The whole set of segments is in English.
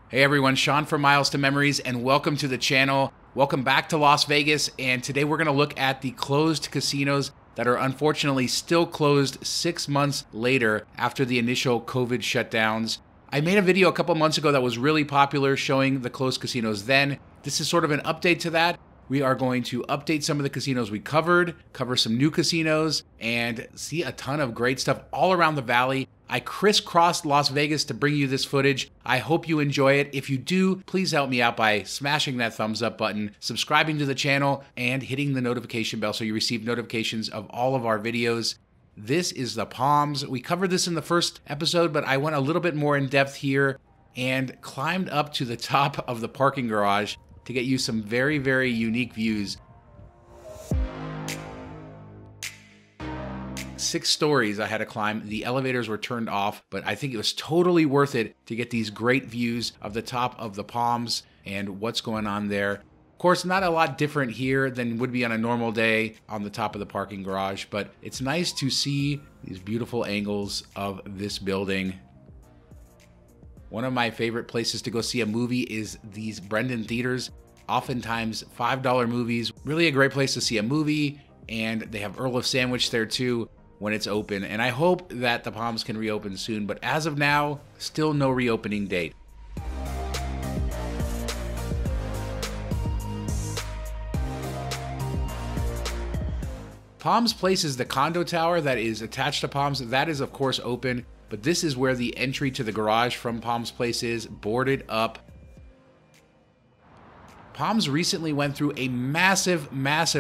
Hey everyone, Sean from Miles to Memories, and welcome to the channel. Welcome back to Las Vegas, and today we're going to look at the closed casinos that are unfortunately still closed 6 months later after the initial COVID shutdowns. I made a video a couple months ago that was really popular showing the closed casinos then. This is sort of an update to that. We are going to update some of the casinos we covered, cover some new casinos, and see a ton of great stuff all around the valley. I crisscrossed Las Vegas to bring you this footage. I hope you enjoy it. If you do, please help me out by smashing that thumbs up button, subscribing to the channel, and hitting the notification bell so you receive notifications of all of our videos. This is the Palms. We covered this in the first episode, but I went a little bit more in depth here and climbed up to the top of the parking garage to get you some very, very unique views. 6 stories I had to climb. The elevators were turned off, but I think it was totally worth it to get these great views of the top of the Palms and what's going on there. Of course, not a lot different here than would be on a normal day on the top of the parking garage, but it's nice to see these beautiful angles of this building. One of my favorite places to go see a movie is these Brendan theaters. Oftentimes $5 movies. Really a great place to see a movie, and they have Earl of Sandwich there too when it's open. And I hope that the Palms can reopen soon, but as of now, still no reopening date. Palms Place is the condo tower that is attached to Palms. That is of course open, but this is where the entry to the garage from Palms Place is, boarded up. Palms recently went through a massive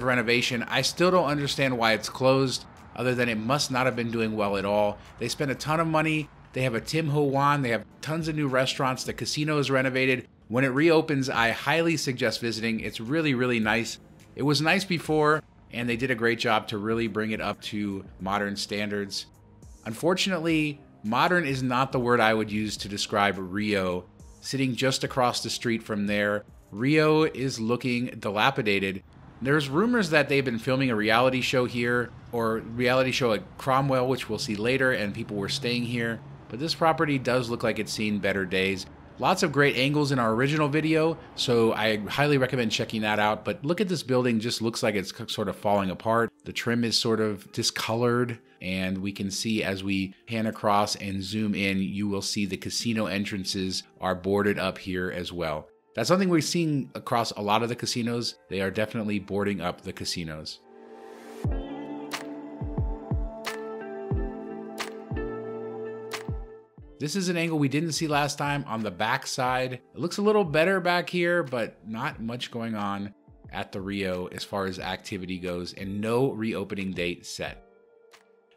renovation. I still don't understand why it's closed, other than it must not have been doing well at all. They spent a ton of money. They have a Tim Ho Wan. They have tons of new restaurants. The casino is renovated. When it reopens, I highly suggest visiting. It's really, really nice. It was nice before, and they did a great job to really bring it up to modern standards. Unfortunately, modern is not the word I would use to describe Rio. Sitting just across the street from there, Rio is looking dilapidated. There's rumors that they've been filming a reality show here, or reality show at Cromwell, which we'll see later, and people were staying here. But this property does look like it's seen better days. Lots of great angles in our original video, so I highly recommend checking that out. But look at this building, just looks like it's sort of falling apart. The trim is sort of discolored, and we can see as we pan across and zoom in, you will see the casino entrances are boarded up here as well. That's something we're seeing across a lot of the casinos. They are definitely boarding up the casinos. This is an angle we didn't see last time on the back side. It looks a little better back here, but not much going on at the Rio as far as activity goes, and no reopening date set.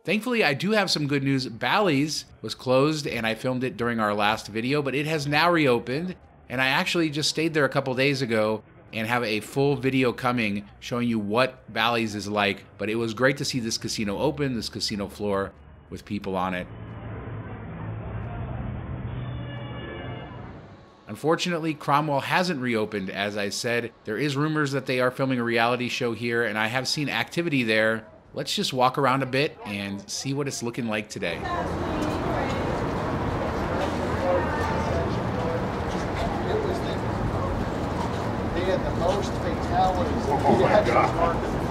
Thankfully, I do have some good news. Bally's was closed and I filmed it during our last video, but it has now reopened. And I actually just stayed there a couple days ago and have a full video coming showing you what Bally's is like. But it was great to see this casino open, this casino floor with people on it. Unfortunately, Cromwell hasn't reopened, as I said. There is rumors that they are filming a reality show here, and I have seen activity there. Let's just walk around a bit and see what it's looking like today. The most fatalities. Oh my God.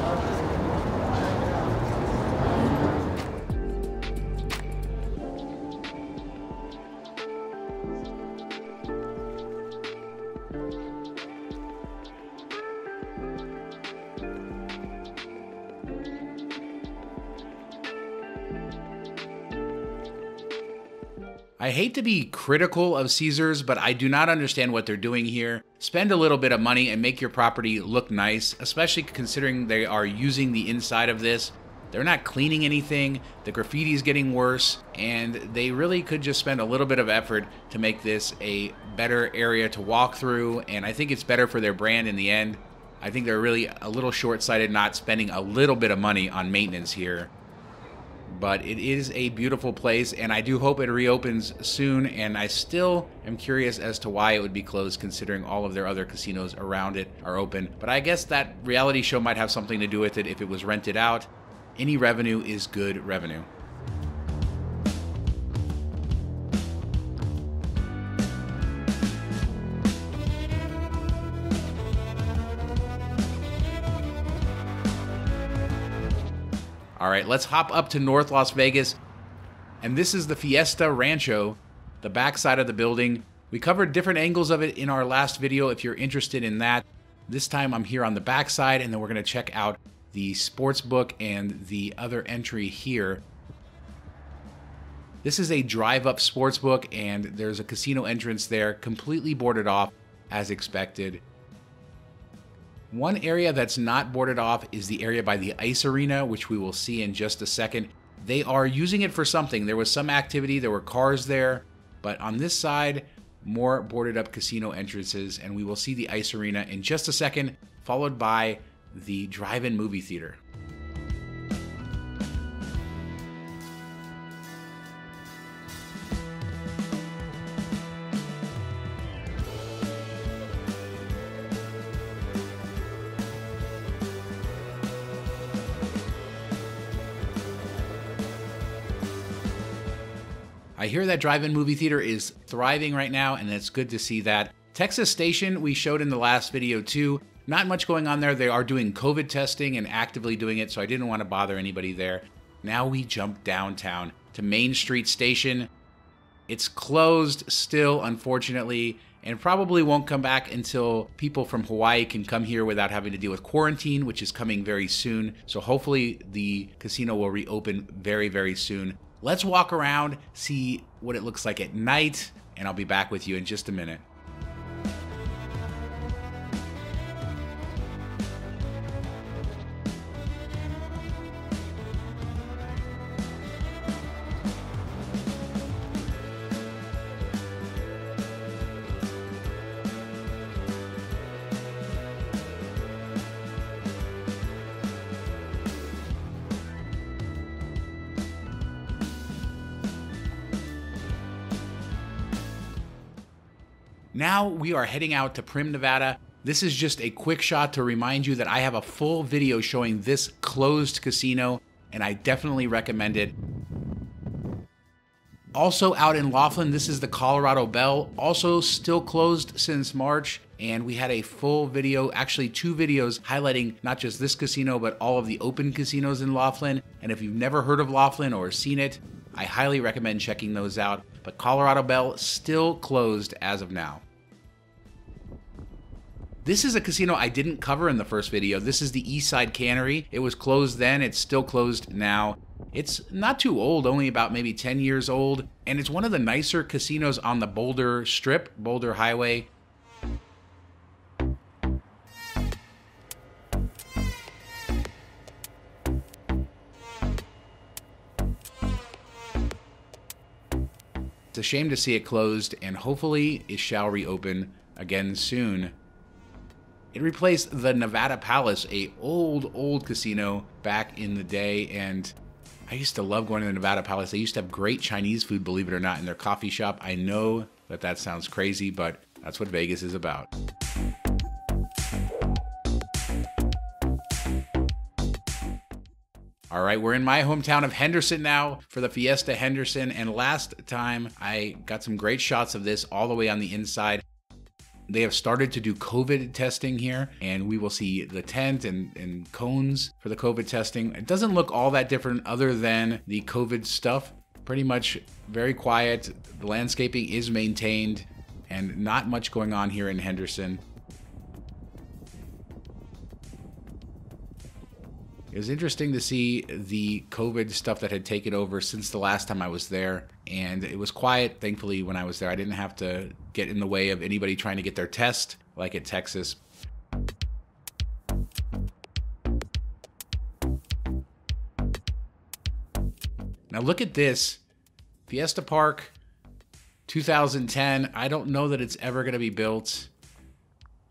I hate to be critical of Caesars, but I do not understand what they're doing here. Spend a little bit of money and make your property look nice, especially considering they are using the inside of this. They're not cleaning anything, the graffiti is getting worse, and they really could just spend a little bit of effort to make this a better area to walk through, and I think it's better for their brand in the end. I think they're really a little short-sighted not spending a little bit of money on maintenance here. But it is a beautiful place, and I do hope it reopens soon, and I still am curious as to why it would be closed considering all of their other casinos around it are open. But I guess that reality show might have something to do with it if it was rented out. Any revenue is good revenue. All right, let's hop up to North Las Vegas. And this is the Fiesta Rancho, the backside of the building. We covered different angles of it in our last video if you're interested in that. This time I'm here on the backside, and then we're gonna check out the sports book and the other entry here. This is a drive-up sports book, and there's a casino entrance there, completely boarded off as expected. One area that's not boarded off is the area by the ice arena, which we will see in just a second. They are using it for something. There was some activity, there were cars there, but on this side, more boarded up casino entrances, and we will see the ice arena in just a second, followed by the drive-in movie theater. I hear that drive-in movie theater is thriving right now, and it's good to see that. Texas Station, we showed in the last video too. Not much going on there. They are doing COVID testing and actively doing it, so I didn't want to bother anybody there. Now we jump downtown to Main Street Station. It's closed still, unfortunately, and probably won't come back until people from Hawaii can come here without having to deal with quarantine, which is coming very soon. So hopefully the casino will reopen very, very soon. Let's walk around, see what it looks like at night, and I'll be back with you in just a minute. Now we are heading out to Primm, Nevada. This is just a quick shot to remind you that I have a full video showing this closed casino, and I definitely recommend it. Also out in Laughlin, this is the Colorado Belle, also still closed since March, and we had a full video, actually 2 videos highlighting not just this casino, but all of the open casinos in Laughlin. And if you've never heard of Laughlin or seen it, I highly recommend checking those out. But Colorado Belle still closed as of now. This is a casino I didn't cover in the first video. This is the Eastside Cannery. It was closed then, it's still closed now. It's not too old, only about maybe 10 years old, and it's one of the nicer casinos on the Boulder Strip, Boulder Highway. It's a shame to see it closed, and hopefully it shall reopen again soon. It replaced the Nevada Palace, a old casino back in the day, and I used to love going to the Nevada Palace. They used to have great Chinese food, believe it or not, in their coffee shop. I know that that sounds crazy, but that's what Vegas is about. All right, we're in my hometown of Henderson now for the Fiesta Henderson, and last time I got some great shots of this all the way on the inside. They have started to do COVID testing here, and we will see the tent and cones for the COVID testing. It doesn't look all that different other than the COVID stuff. Pretty much very quiet. The landscaping is maintained, and not much going on here in Henderson. It was interesting to see the COVID stuff that had taken over since the last time I was there, and it was quiet. Thankfully, when I was there, I didn't have to get in the way of anybody trying to get their test, like at Texas. Now look at this, Fiesta Park, 2010. I don't know that it's ever gonna be built.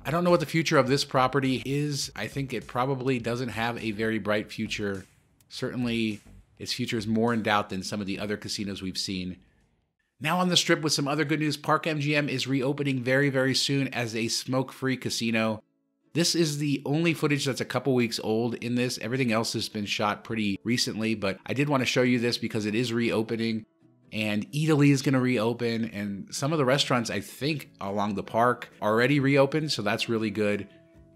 I don't know what the future of this property is. I think it probably doesn't have a very bright future. Certainly, its future is more in doubt than some of the other casinos we've seen. Now on the Strip with some other good news, Park MGM is reopening very, very soon as a smoke-free casino. This is the only footage that's a couple weeks old in this. Everything else has been shot pretty recently, but I did want to show you this because it is reopening. And Italy is going to reopen, and some of the restaurants, I think, along the park already reopened, so that's really good.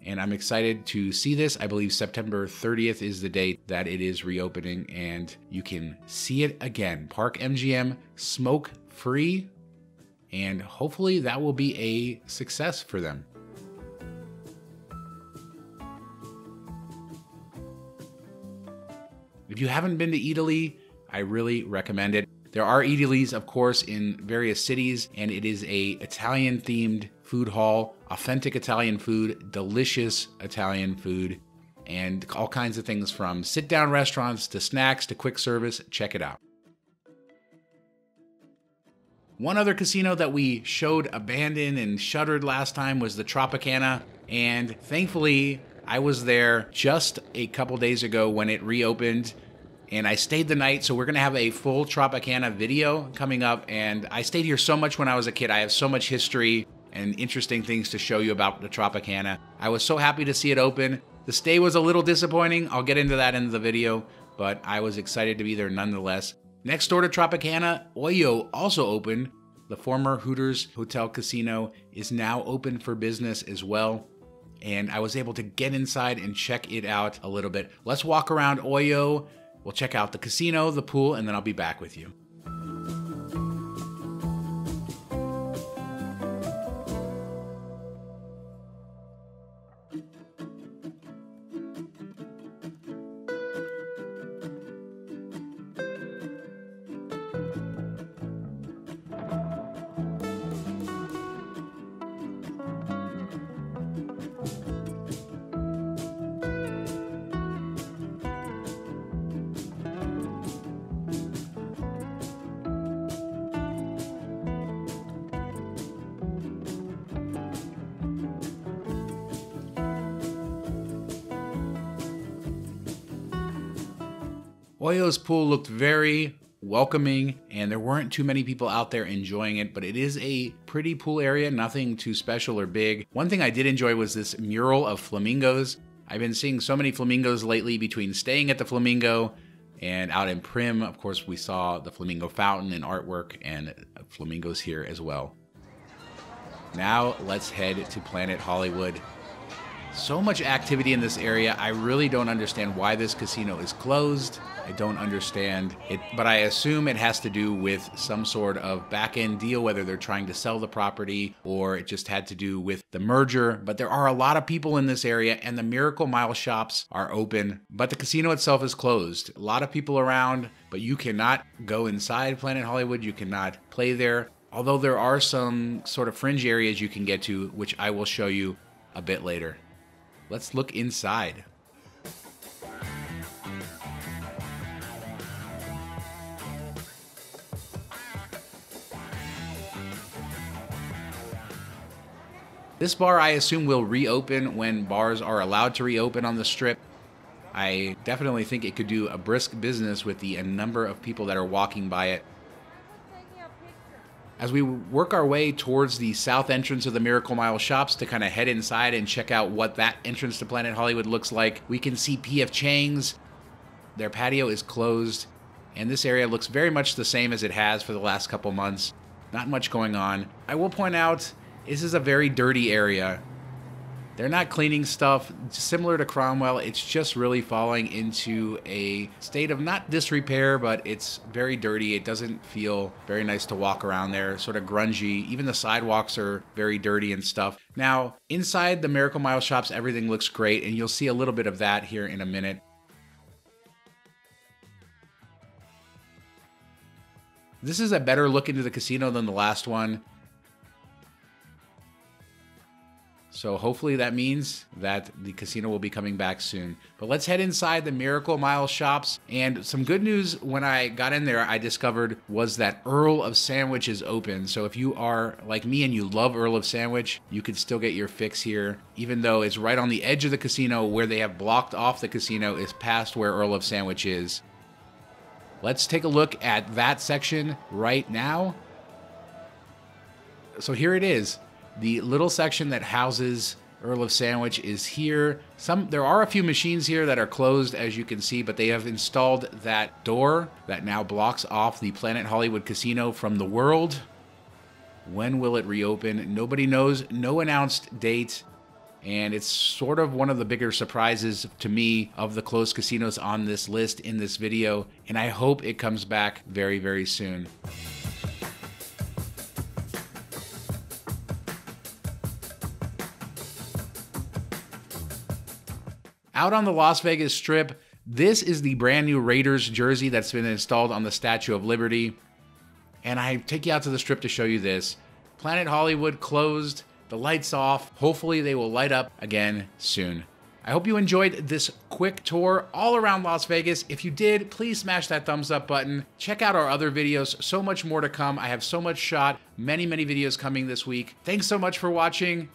and I'm excited to see this. I believe September 30th is the date that it is reopening, and you can see it again. Park MGM, smoke free, and hopefully that will be a success for them. If you haven't been to Italy, I really recommend it. There are Italy's, of course, in various cities, and it is a Italian-themed food hall, authentic Italian food, delicious Italian food, and all kinds of things from sit-down restaurants to snacks to quick service. Check it out. One other casino that we showed abandoned and shuttered last time was the Tropicana, and thankfully I was there just a couple days ago when it reopened, and I stayed the night, so we're gonna have a full Tropicana video coming up. And I stayed here so much when I was a kid. I have so much history and interesting things to show you about the Tropicana. I was so happy to see it open. The stay was a little disappointing. I'll get into that in the video, but I was excited to be there nonetheless. Next door to Tropicana, Oyo also opened. The former Hooters Hotel Casino is now open for business as well, and I was able to get inside and check it out a little bit. Let's walk around Oyo. We'll check out the casino, the pool, and then I'll be back with you. Oyo's pool looked very welcoming, and there weren't too many people out there enjoying it, but it is a pretty pool area, nothing too special or big. One thing I did enjoy was this mural of flamingos. I've been seeing so many flamingos lately between staying at the Flamingo and out in Primm. Of course, we saw the flamingo fountain and artwork and flamingos here as well. Now let's head to Planet Hollywood. So much activity in this area. I really don't understand why this casino is closed. I don't understand it, but I assume it has to do with some sort of back-end deal, whether they're trying to sell the property or it just had to do with the merger. But there are a lot of people in this area, and the Miracle Mile shops are open, but the casino itself is closed. A lot of people around, but you cannot go inside Planet Hollywood. You cannot play there, although there are some sort of fringe areas you can get to, which I will show you a bit later. Let's look inside. This bar, I assume, will reopen when bars are allowed to reopen on the Strip. I definitely think it could do a brisk business with the number of people that are walking by it. As we work our way towards the south entrance of the Miracle Mile shops to kind of head inside and check out what that entrance to Planet Hollywood looks like, we can see P.F. Chang's. Their patio is closed, and this area looks very much the same as it has for the last couple months. Not much going on. I will point out, this is a very dirty area. They're not cleaning stuff. Similar to Cromwell, it's just really falling into a state of not disrepair, but it's very dirty. It doesn't feel very nice to walk around there, sort of grungy. Even the sidewalks are very dirty and stuff. Now, inside the Miracle Mile shops, everything looks great, and you'll see a little bit of that here in a minute. This is a better look into the casino than the last one. So hopefully that means that the casino will be coming back soon. But let's head inside the Miracle Mile shops. And some good news when I got in there, I discovered was that Earl of Sandwich is open. So if you are like me and you love Earl of Sandwich, you could still get your fix here. Even though it's right on the edge of the casino, where they have blocked off the casino is past where Earl of Sandwich is. Let's take a look at that section right now. So here it is. The little section that houses Earl of Sandwich is here. There are a few machines here that are closed, as you can see, but they have installed that door that now blocks off the Planet Hollywood Casino from the world. When will it reopen? Nobody knows. No announced date. And it's sort of one of the bigger surprises to me of the closed casinos on this list in this video. And I hope it comes back very, very soon. Out on the Las Vegas Strip, this is the brand new Raiders jersey that's been installed on the Statue of Liberty. And I take you out to the Strip to show you this. Planet Hollywood closed, the lights off. Hopefully they will light up again soon. I hope you enjoyed this quick tour all around Las Vegas. If you did, please smash that thumbs up button. Check out our other videos, so much more to come. I have so much shot, many videos coming this week. Thanks so much for watching.